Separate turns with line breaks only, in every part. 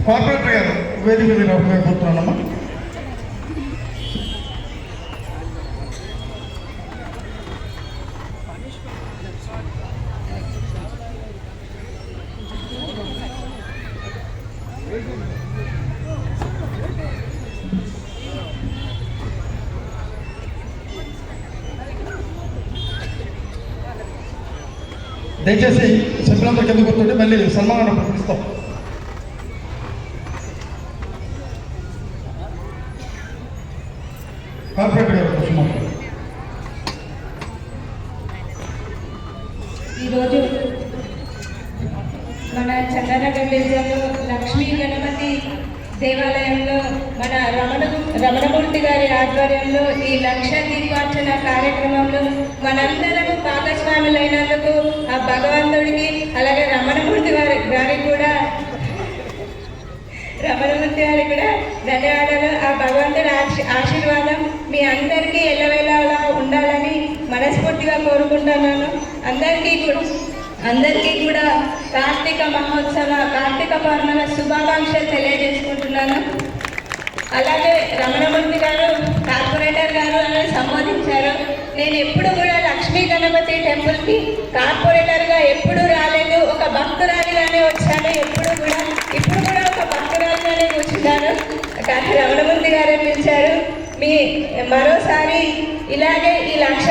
Corporator గారు వేదిక మీద కోరుతున్నానమ్మా. దయచేసి సభ్యులందరూ కింద కూర్చుంటే మళ్ళీ సన్మానం ప్రకటిస్తాం. కార్పొరేటర్ గారు కూర్చున్నారు.
ఈరోజు మన చందనగర్ డివిజన్లో లక్ష్మీ గణపతి దేవాలయంలో మన రమణమూర్తి గారి ఆధ్వర్యంలో ఈ లక్ష దీపార్చన కార్యక్రమంలో మనందరము భాగస్వాములైనందుకు ఆ భగవంతుడికి అలాగే రమణమూర్తి గారికి కూడా ధన్యవాదాలు. ఆ భగవంతుడి ఆశీర్వాదం మీ అందరికీ ఎల్లవేళలా ఉండాలని మనస్ఫూర్తిగా కోరుకుంటున్నాను. అందరికీ కూడా కార్తీక మహోత్సవ కార్తీక పౌర్ణమి శుభాకాంక్షలు తెలియజేసుకుంటున్నాను. అలాగే రమణమూర్తి గారు కార్పొరేటర్ గారు అని సంబోధించారు. నేను ఎప్పుడు కూడా లక్ష్మీ గణపతి టెంపుల్కి కార్పొరేటర్గా ఎప్పుడు రాలేదు, ఒక భక్తురాలిగానే వచ్చాను. ఇప్పుడు కూడా ఒక భక్తురాలిగానే కూర్చున్నాను. కానీ రమణమూర్తి గారే పిలిచారు. మరోసారి ఇలాగే ఈ లక్ష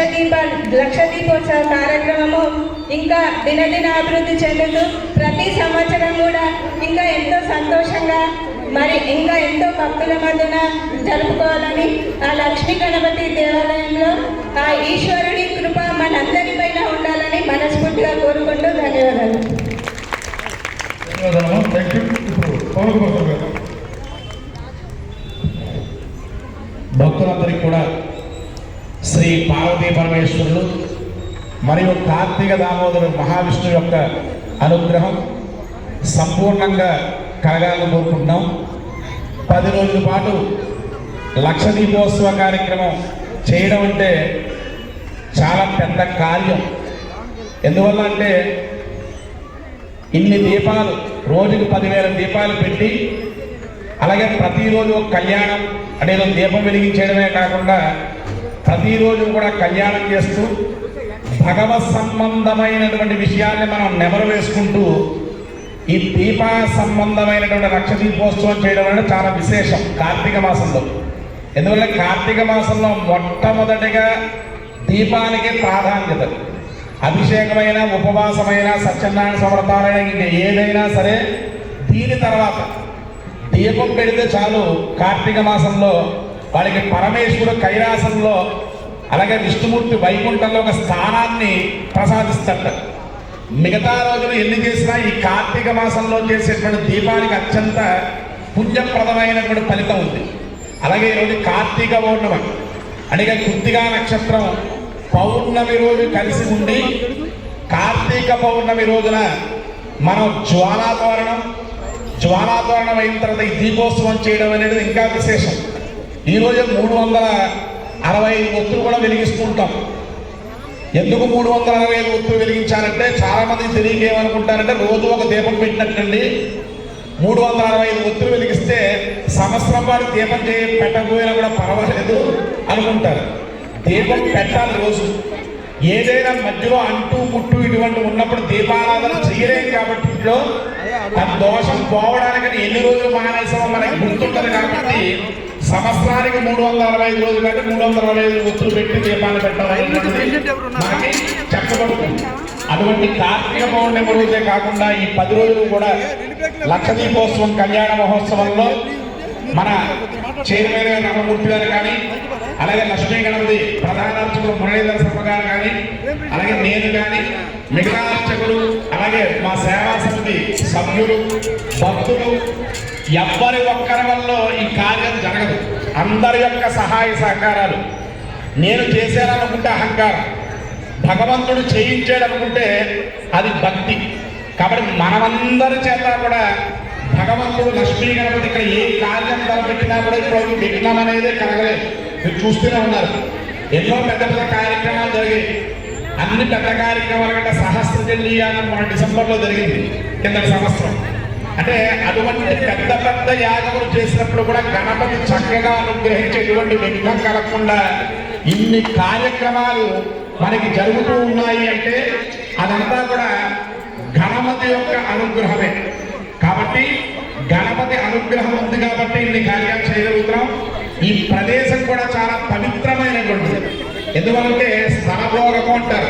దీపోత్సవ కార్యక్రమము ఇంకా దినదిన అభివృద్ధి చెందుతూ ప్రతి సంవత్సరం కూడా ఇంకా ఎంతో సంతోషంగా మరి ఇంకా ఎంతో భక్తుల మధ్యన జరుపుకోవాలని ఆ లక్ష్మీ గణపతి దేవాలయంలో ఆ ఈశ్వరుడి కృప మనందరి పైన ఉండాలని మనస్ఫూర్తిగా కోరుకుంటూ ధన్యవాదాలు.
భక్తులందరికీ కూడా శ్రీ పార్వతీ పరమేశ్వరులు మరియు కార్తీక దామోదర మహావిష్ణువు యొక్క అనుగ్రహం సంపూర్ణంగా కలగాలని కోరుకుంటున్నాం. 10 రోజుల పాటు లక్ష దీపోత్సవ కార్యక్రమం చేయడం అంటే చాలా పెద్ద కార్యం. ఎందువల్ల అంటే ఇన్ని దీపాలు రోజుకి 10,000 దీపాలు పెట్టి అలాగే ప్రతిరోజు ఒక కళ్యాణం అంటే దీపం వెలిగించడమే కాకుండా ప్రతిరోజు కూడా కళ్యాణం చేస్తూ భగవత్ సంబంధమైనటువంటి విషయాన్ని మనం నెమరు వేసుకుంటూ ఈ దీప సంబంధమైనటువంటి లక్ష దీపోత్సవం చేయడం అనేది చాలా విశేషం కార్తీక మాసంలో. ఎందువల్ల కార్తీక మాసంలో మొట్టమొదటిగా దీపానికి ప్రాధాన్యత. అభిషేకమైన ఉపవాసమైన సత్యనారాయణ సమర్థాలైన ఇంకా ఏదైనా సరే దీని తర్వాత దీపం పెడితే చాలు. కార్తీక మాసంలో వాడికి పరమేశ్వరుడు కైలాసంలో అలాగే విష్ణుమూర్తి వైకుంఠంలో ఒక స్థానాన్ని ప్రసాదిస్తాడు. మిగతా రోజులు ఎన్ని చేసినా ఈ కార్తీక మాసంలో చేసేటువంటి దీపానికి అత్యంత పుణ్యప్రదమైనటువంటి ఫలితం ఉంది. అలాగే ఈరోజు కార్తీక పౌర్ణమి అంటే కృత్తికా నక్షత్రం పౌర్ణమి రోజు కలిసి ఉండి కార్తీక పౌర్ణమి రోజున మనం జ్వాలాతోరణం అయిన తర్వాత ఈ దీపోత్సవం చేయడం అనేది ఇంకా విశేషం. ఈరోజు 365 ఒత్తులు కూడా వెలిగిస్తుంటాం. ఎందుకు 365 ఒత్తులు వెలిగించాలంటే చాలా మంది తెలియక ఏమనుకుంటారంటే రోజు ఒక దీపం పెట్టినట్టండి 365 ఒత్తులు వెలిగిస్తే సంవత్సరం పాటు దీపం పెట్టకపోయినా కూడా పర్వాలేదు అనుకుంటారు. దీపం పెట్టాలి రోజు. ఏదైనా మధ్యలో అంటూ ముట్టు ఇటువంటి ఉన్నప్పుడు దీపారాధన చేయలేం కాబట్టి ఇంట్లో ఆ దోషం పోవడానికని ఎన్ని రోజులు మానేసామో మనకి గుర్తుంటుంది. కాబట్టి సంవత్సరానికి 365 రోజులు కంటే 365 ఒత్తులు పెట్టి దీపాన్ని పెట్టాలని మనకి చెప్పబడుతుంది. అటువంటి కార్తీక పౌర్ణమి రోజే కాకుండా ఈ 10 రోజులు కూడా లక్ష దీపోత్సవం కళ్యాణ మహోత్సవంలో మన చైర్మన్ రమణమూర్తి గారు కానీ అలాగే లక్ష్మీ గణపతి ప్రధాన అర్చకులు మురళీధర శర్మ గారు కానీ అలాగే నేను కానీ మిగతా అర్చకులు అలాగే మా సేవా సమితి సభ్యులు భక్తులు ఎవ్వరి ఒక్కరి వల్ల ఈ కార్యం జరగదు. అందరి యొక్క సహాయ సహకారాలు. నేను చేశాననుకుంటే అహంకారం, భగవంతుడు చేయించాడనుకుంటే అది భక్తి. కాబట్టి మనమందరి చేత కూడా భగవంతుడు లక్ష్మీ గణపతి ఇక్కడ ఏ కార్యం తలపెట్టినా కూడా ఇప్పుడు విఘ్నం అనేది కలగలేదు. మీరు చూస్తూనే ఉన్నారు, ఎన్నో పెద్ద పెద్ద కార్యక్రమాలు జరిగాయి. అన్ని పెద్ద కార్యక్రమాల కంటే సహస్రచండీ యాగం మన డిసెంబర్లో జరిగింది కిందటి సంవత్సరం. అంటే అటువంటి పెద్ద పెద్ద యాగములు చేసినప్పుడు కూడా గణపతి చక్కగా అనుగ్రహించి ఎటువంటి విఘ్నం కలగకుండా ఇన్ని కార్యక్రమాలు మనకి జరుగుతూ ఉన్నాయి అంటే అదంతా కూడా గణపతి యొక్క అనుగ్రహమే. కాబట్టి గణపతి అనుగ్రహం ఉంది కాబట్టి ఇన్ని కార్యాలు చేయగలుగుతున్నాం. ఈ ప్రదేశం కూడా చాలా పవిత్రమైనటువంటిది. ఎందుకంటే స్థల భోగము అంటారు.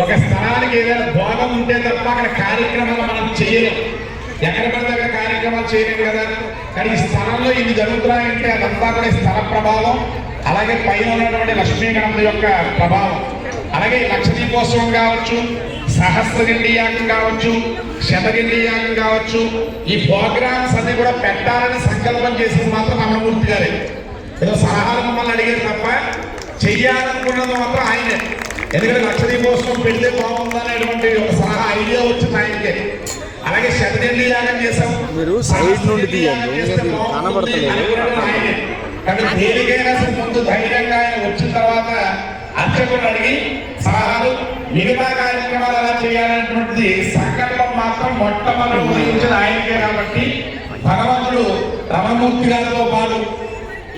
ఒక స్థలానికి ఏదైనా భోగం ఉంటే తప్ప అక్కడ కార్యక్రమాలు మనం చేయలేం. ఎక్కడ పడితే అక్కడ కార్యక్రమాలు చేయలేము కదా. కానీ ఈ స్థలంలో ఇన్ని జరుగుతున్నాయంటే అదంతా కూడా స్థల ప్రభావం, అలాగే పైన ఉన్నటువంటి లక్ష్మీ గణపతి యొక్క ప్రభావం. అలాగే లక్షదీపోత్సవం కావచ్చు, సహస్రచండీ యాగం కావచ్చు, శతచండీ యాగం కావచ్చు, ఈ ప్రోగ్రామ్స్ అన్ని కూడా పెట్టాలని సంకల్పం చేసింది మాత్రం రమణమూర్తి గారే. ఏదో సలహాలు మమ్మల్ని అడిగారు తప్ప చెయ్యాలనుకున్నది మాత్రం ఆయనే. ఎందుకంటే లక్షదీపోత్సవం పెడితే బాగుందనేటువంటి ఒక సలహా ఐడియా వచ్చింది ఆయనకే. అలాగే శతచండీ యాగం చేసాం,
మీరు సైడ్ నుండి తీయండి, కనబడతలేదు.
కానీ దేనికైనా సరే ముందు ధైర్యంగా ఆయన వచ్చిన తర్వాత అర్చకుడు అడిగి సలహాలు, మిగతా కార్యక్రమాలు ఎలా చేయాలనేటువంటిది సంకల్పం మాత్రం మొట్టమొదటి ఉదయించిన ఆయనకే. కాబట్టి భగవంతుడు రమణమూర్తి గారితో పాటు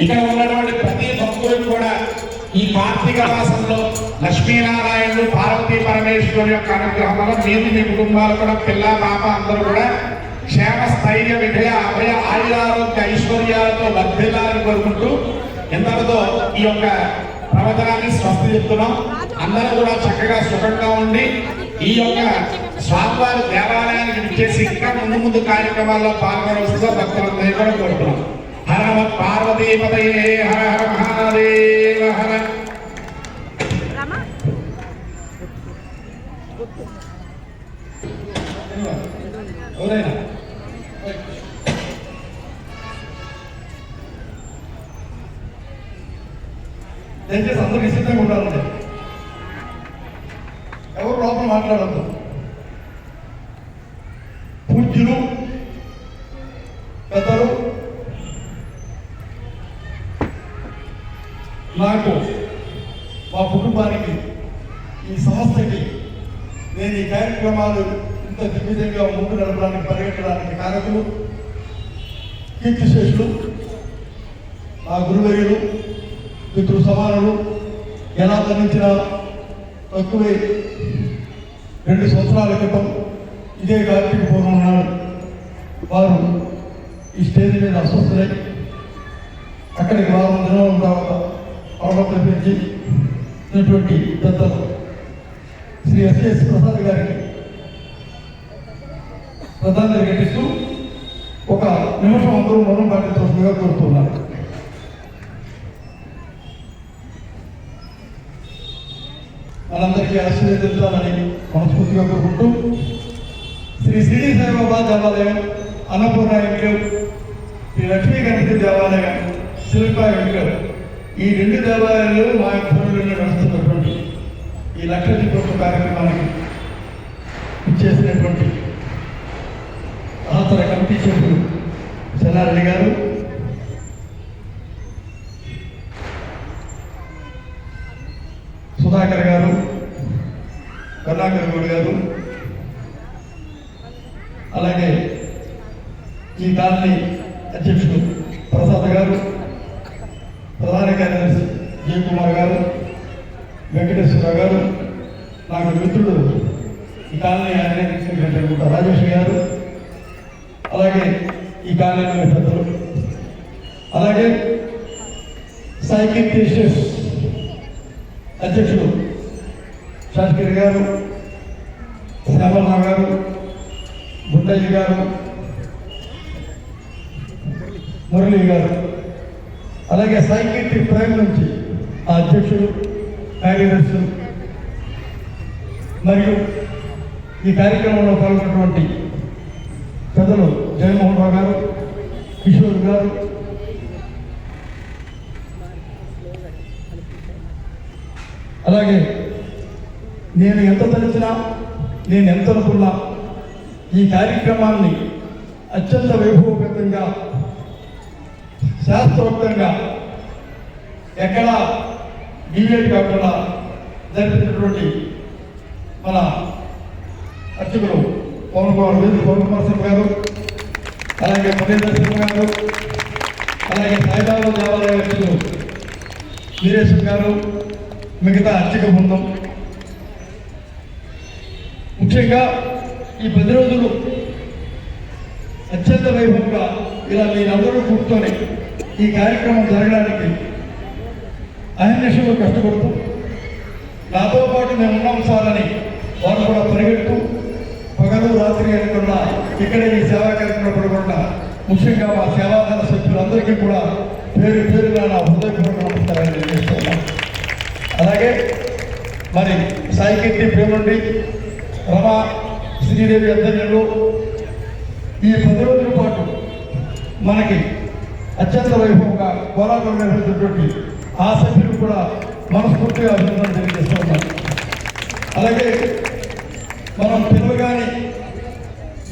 ఇక్కడ ఉన్నటువంటి ప్రతి భక్తులకు కూడా ఈ కార్తీక మాసంలో లక్ష్మీనారాయణుడు పార్వతీ పరమేశ్వరుడు యొక్క అనుగ్రహం వల్ల మీరు మీ కుటుంబాలు కూడా పిల్ల పాప అందరూ కూడా క్షేమ స్థైర్య విజయ అభయ ఆయురారోగ్య ఐశ్వర్యాలతో వర్ధిల్లాలని కోరుకుంటూ ఎంతటితో ఈ యొక్క ప్రవచనాన్ని స్వస్తి చెప్తున్నాం. అందరూ కూడా చక్కగా సుఖంగా ఉండి ఈ యొక్క స్వామివారి దేవాలయానికి విచ్చేసి ఇంకా ముందు కార్యక్రమాల్లో పాల్గొనవలసిందిగా భక్తులందరూ కూడా కోరుతున్నాం. హర నమ పార్వతీపతయే, హర హర మహాదేవ హర.
ఎవరైనా దయచేసి అందరూ నిశ్చితంగా ఉండాలండి. ఎవరు లోపల మాట్లాడద్దు. పూజ్యులు పెద్దలు నాకు, మా కుటుంబానికి, ఈ సంస్థకి నేను ఈ కార్యక్రమాలు ఇంత దిగ్విజయంగా ముందు నడపడానికి పరిగెట్టడానికి కారకులు, కీర్తిశేషులు, నా గురువర్యులు, పితృ సమానులు, ఎలా ధరించిన తక్కువే 2 సంవత్సరాల క్రితం ఇదే కార్తీక పూర్వం నాడు వారు ఈ స్టేజ్ మీద అస్వస్థులై అక్కడికి వారం దినాల తర్వాత అవడం తెప్పించినటువంటి పెద్దలు శ్రీ ఎస్ఎస్ ప్రసాద్ గారికి ప్రధాని ఘటిస్తూ ఒక నిమిషం అందరూ మౌనం పాటించవలసిందిగా కోరుతున్నారు. మనందరికీ ఆశీర్వదించాలని మనస్ఫూర్తిగా కోరుకుంటూ శ్రీ షిరిడి సాయిబాబా దేవాలయం, అన్నపూర్ణ ఎంక్లేవ్, శ్రీ లక్ష్మీ గణపతి దేవాలయం, శిల్పా ఎంక్లేవ్, ఈ 2 దేవాలయాలు మా భూమిలో నడుస్తున్నటువంటి ఈ లక్షదీపోత్సవ కార్యక్రమానికి ఇచ్చేసినటువంటి సహచర కమిటీ సభ్యులు చెన్నారెడ్డి గారు, సుధాకర్ గారు, కరుణాకర్ గౌడ్ గారు, అలాగే ఈ కాలనీ అధ్యక్షుడు ప్రసాద్ గారు, ప్రధాన కార్యదర్శి జయకుమార్ గారు, వెంకటేశ్వరరావు గారు, నాకు మిత్రుడు ఈ కాలనీ ఆర్గనైజింగ్ సెక్రటరీ రాజేష్ గారు, అలాగే ఈ కాలనీ పెద్దలు, అలాగే సైకిల్ అధ్యక్షుడు శాస్త్రి గారు, శ్యామలరావు గారు, గుండయ్య గారు, మురళి గారు, అలాగే సైకిట్రీ ప్రైమ్ నుంచి ఆ అధ్యక్షుడు, కార్యదర్శులు మరియు ఈ కార్యక్రమంలో పాల్గొన్నటువంటి పెద్దలు జగన్మోహన్ రావు గారు, కిషోర్ గారు, అలాగే నేను ఎంత తలిచినా, నేను ఎంత అనుకున్నా ఈ కార్యక్రమాన్ని అత్యంత వైభవపేతంగా శాస్త్రోక్తంగా ఎక్కడ డివేట్ కాకుండా జరిపినటువంటి మన అర్చకులు పవన్ కుమార్ సింగ్ గారు, అలాగే మహేందర్ సింగ్ గారు, అలాగే సాయిబాబా దేవాలయ అర్చకులు వీరేశ్వర్ గారు, మిగతా అర్చక బృందం, ముఖ్యంగా ఈ 10 రోజులు అత్యంత వైభవంగా ఇలా మీరందరూ కూర్చొని ఈ కార్యక్రమం జరగడానికి అహర్నిశలు కష్టపడుతూ నాతో పాటు మేము ఉన్నాం సార్ అని వారు కూడా పరిగెడుతూ పగలు రాత్రి అనకుండా ఇక్కడే ఈ సేవా కార్యక్రమం పడకుండా ముఖ్యంగా మా సేవాదళ సభ్యులందరికీ కూడా పేరు పేరుగా నా హృదయపూర్వక నమస్కారాలు తెలియజేస్తున్నాను. అలాగే మరి సాయికీర్తి ప్రేమండి, రమా, శ్రీదేవి ఆధ్వర్యంలో ఈ 10 రోజుల పాటు మనకి అత్యంత వైభవంగా కోలాటం నిర్వహించినటువంటి ఆ సభ్యులు కూడా మనస్ఫూర్తిగా అభినందనలు తెలియజేస్తూ ఉన్నారు. అలాగే మనం పిలవగానే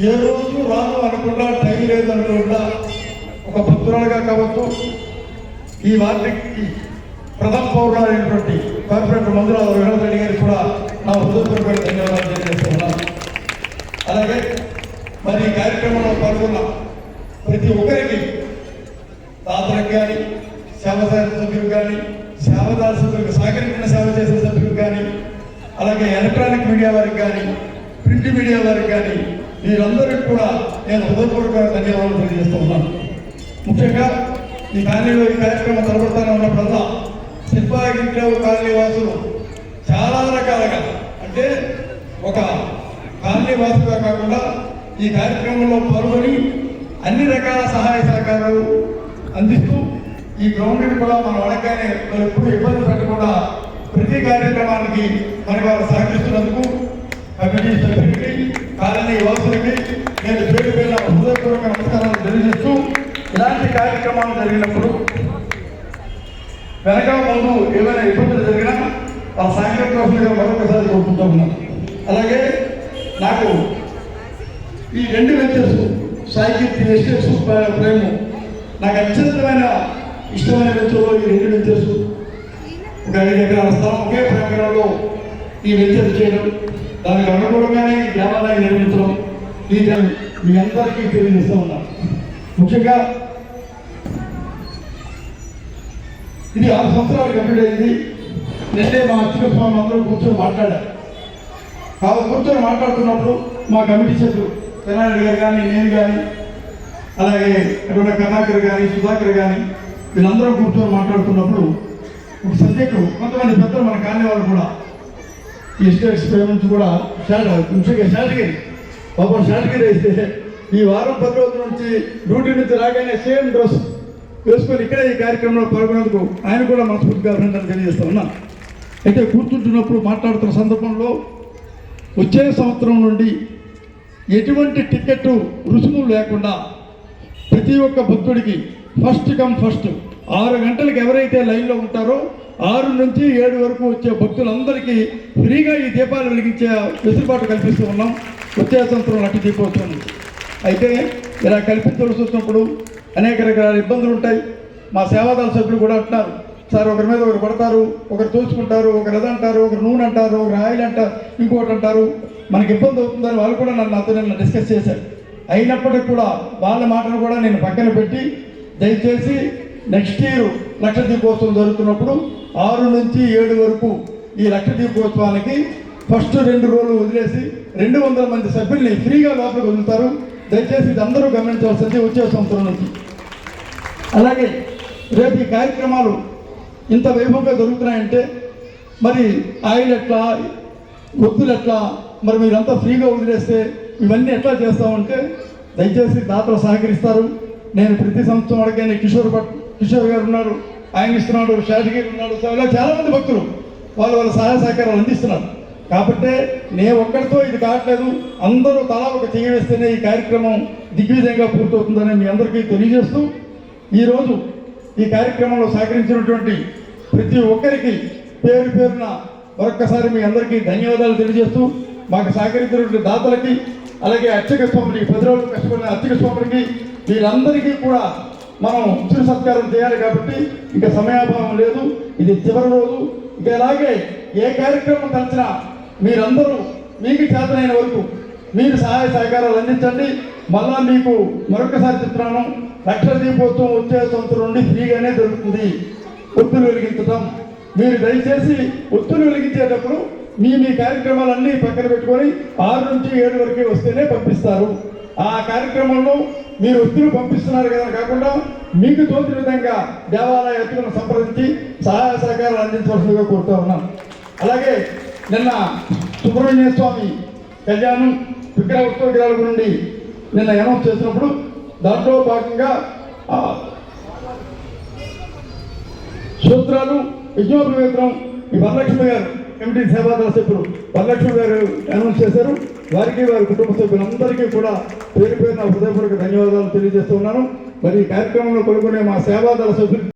ఏ రోజు రాను అనకుండా టైం లేదు అనకుండా ఒక భక్తురాలుగా కావచ్చు, ఈ వార్డుకి ప్రథమ పౌరులైనటువంటి కార్పొరేటర్ మంజుల రెడ్డి గారికి కూడా నా హృదయపూర్వక ధన్యవాదాలు తెలియజేస్తున్నాను. అలాగే మరి ఈ కార్యక్రమంలో పాల్గొన్న ప్రతి ఒక్కరికి, దాతలకు కానీ, సేవదార సభ్యులకు కానీ, సేవదార సభ్యులకు సహకరించిన సేవ చేసిన సభ్యులకు కానీ, అలాగే ఎలక్ట్రానిక్ మీడియా వారికి కానీ, ప్రింట్ మీడియా వారికి కానీ, వీరందరికీ కూడా నేను హృదయపూర్వక ధన్యవాదాలు తెలియజేస్తూ ఉన్నాను. ముఖ్యంగా ఈ కాలనీలో ఈ కార్యక్రమం తలపడతానే ఉన్నప్పుడల్లా శిల్పాగిరిలో కాలనీ వాసులు చాలా రకాలుగా, అంటే ఒక కాలనీ వాసుగా కాకుండా ఈ కార్యక్రమంలో పాల్గొని అన్ని రకాల సహాయ సహకారాలు అందిస్తూ ఈ గ్రౌండ్ని కూడా మనం అడగగానే ఎప్పుడు ఇబ్బంది పెట్టకుండా ప్రతి కార్యక్రమానికి మరి వారు సహకరిస్తున్నందుకు కమిటీ సభ్యులకి, కాలనీ వాసులకి నేను పేరు పేరున హృదయపూర్వక నమస్కారాలు తెలియజేస్తూ, ఇలాంటి కార్యక్రమాలు జరిగినప్పుడు వెనక ముందు ఏమైనా ఇబ్బందులు జరిగినా ఆ సహకరించాల్సిందిగా మరొకసారి కోరుకుంటూ ఉన్నాను. అలాగే నాకు ఈ 2 వెంచర్స్, సాయికీర్తి ఎస్టేట్స్, ప్రేమ, నాకు అత్యంతమైన ఇష్టమైన వెంచర్లో ఈ 2 వెంచర్స్. ఒక 5 ఎకరాల స్థలం ఒకే ప్రాంగణంలో ఈ వెంచర్ చేయడం, దానికి అనుకూలంగానే ఈ దేవాలయం నిర్మించడం, ఈ మీ అందరికీ తెలియజేస్తూ ఉన్నాను. ముఖ్యంగా ఇది 6 సంవత్సరాలు కంప్లీట్ అయింది. నిన్నే మా అర్చక స్వామి అందరూ కూర్చొని మాట్లాడారు. కూర్చొని మాట్లాడుతున్నప్పుడు మా కమిటీ సభ్యులు తెనారెడ్డి గారు కానీ, నేను కానీ, అలాగే అటువంటి కర్ణాకర్ కానీ, సుధాకర్ కానీ, వీళ్ళందరూ కూర్చొని మాట్లాడుతున్నప్పుడు ఒక సబ్జెక్టు కొంతమంది పెద్దలు మన కాలనీ వాళ్ళు కూడా ఈ ఎస్టేట్స్ పేమెంట్స్ కూడా ముఖ్యంగా శాటగిరి పాపం శాటగిరి అయితే ఈ వారం 10 రోజుల నుంచి డ్యూటీ నుంచి రాగానే సేమ్ డ్రెస్ వేసుకొని ఇక్కడే ఈ కార్యక్రమంలో పాల్గొనేందుకు ఆయన కూడా మనస్ఫూర్తిగా అభినందనలు తెలియజేస్తూ ఉన్నాను. అయితే కూర్చుంటున్నప్పుడు మాట్లాడుతున్న సందర్భంలో వచ్చే సంవత్సరం నుండి ఎటువంటి టికెట్ రుసుములు లేకుండా ప్రతి ఒక్క భక్తుడికి ఫస్ట్ కమ్ ఫస్ట్ 6 గంటలకు ఎవరైతే లైన్లో ఉంటారో 6 నుంచి 7 వరకు వచ్చే భక్తులందరికీ ఫ్రీగా ఈ దీపాలు వెలిగించే వెసులుబాటు కల్పిస్తూ ఉన్నాం. వచ్చే సంవత్సరం లక్ష దీపోత్సవం. అయితే ఇలా కల్పించవలసి వచ్చినప్పుడు అనేక రకాల ఇబ్బందులు ఉంటాయి. మా సేవాదళ సభ్యులు కూడా అంటున్నారు, సార్ ఒకరి మీద ఒకరు పడతారు, ఒకరు తోచుకుంటారు, ఒకరు ఎదంటారు, ఒకరు నూనె అంటారు, ఒకరు ఆయిల్ అంటారు, ఇంకోటి అంటారు, మనకి ఇబ్బంది అవుతుందని వాళ్ళు కూడా నాతో డిస్కస్ చేశారు. అయినప్పటికీ కూడా వాళ్ళ మాటను కూడా నేను పక్కన పెట్టి దయచేసి నెక్స్ట్ ఇయర్ లక్ష దీపోత్సవం జరుగుతున్నప్పుడు 6 నుంచి 7 వరకు ఈ లక్ష దీపోత్సవానికి ఫస్ట్ 2 రోజులు వదిలేసి 200 మంది సభ్యుల్ని ఫ్రీగా లోపలికి వదులుతారు. దయచేసి ఇది అందరూ గమనించవలసింది వచ్చే సంవత్సరం నుంచి. అలాగే రేపు ఈ కార్యక్రమాలు ఇంత వైభవంగా జరుగుతున్నాయంటే మరి ఆయిల్ ఎట్లా, ఒత్తులు ఎట్లా, మరి మీరంతా ఫ్రీగా వదిలేస్తే ఇవన్నీ ఎట్లా చేస్తామంటే దయచేసి దాతలు సహకరిస్తారు. నేను ప్రతి సంవత్సరం అడిగానే కిషోర్ గారు ఉన్నారు, ఆయన ఇస్తున్నాడు, శాటగిరి ఉన్నాడు, ఇలా చాలామంది భక్తులు వాళ్ళ సహాయ సహకారాలు అందిస్తున్నారు. కాబట్టి నేను ఒక్కడితో ఇది కావట్లేదు, అందరూ తలా ఒక చెయ్యి వేస్తేనే ఈ కార్యక్రమం దిగ్విజయంగా పూర్తవుతుందని మీ అందరికీ తెలియజేస్తూ, ఈరోజు ఈ కార్యక్రమంలో సహకరించినటువంటి ప్రతి ఒక్కరికి పేరు పేరున మరొక్కసారి మీ అందరికీ ధన్యవాదాలు తెలియజేస్తూ, మాకు సహకరించినటువంటి దాతలకి, అలాగే అర్చక స్వామికి 10 రోజులు కష్టపడిన అర్చక స్వామికి వీరందరికీ కూడా మనం చిరు సత్కారం చేయాలి కాబట్టి ఇంకా సమయాభావం లేదు. ఇది చివరి రోజు. ఇక అలాగే ఏ కార్యక్రమం తలచినా మీరందరూ మీకు చేతనైన వరకు మీరు సహాయ సహకారాలు అందించండి. మళ్ళా మీకు మరొకసారి చెప్తున్నాను, లక్ష దీపోత్సవం వచ్చే సంవత్సరం నుండి ఫ్రీగానే దొరుకుతుంది ఒత్తులు వెలిగించడం. మీరు దయచేసి ఒత్తులు వెలిగించేటప్పుడు మీ కార్యక్రమాలన్నీ పక్కన పెట్టుకొని 6 నుంచి 7 వరకే వస్తేనే పంపిస్తారు. ఆ కార్యక్రమంలో మీరు ఒత్తులు పంపిస్తున్నారు కదా కాకుండా మీకు తోచిన విధంగా దేవాలయ ఎత్తులను సంప్రదించి సహాయ సహకారాలు అందించవలసిందిగా కోరుతూ ఉన్నాం. అలాగే నిన్న సుబ్రహ్మణ్య స్వామి కళ్యాణం విగ్రహ ఉత్సవ నుండి నిన్న అనౌన్స్ చేసినప్పుడు దాంట్లో భాగంగా సూత్రాలు యజ్ఞోపవేత్రం ఈ వరలక్ష్మి గారు కమిటీ సేవాదళ సభ్యులు వరలక్ష్మి గారు అనౌన్స్ చేశారు. వారికి వారి కుటుంబ సభ్యులందరికీ కూడా పేరు పేరున హృదయపూర్వక ధన్యవాదాలు తెలియజేస్తూ ఉన్నాను. మరి ఈ కార్యక్రమంలో పాల్గొనే మా సేవాదళ సభ్యులు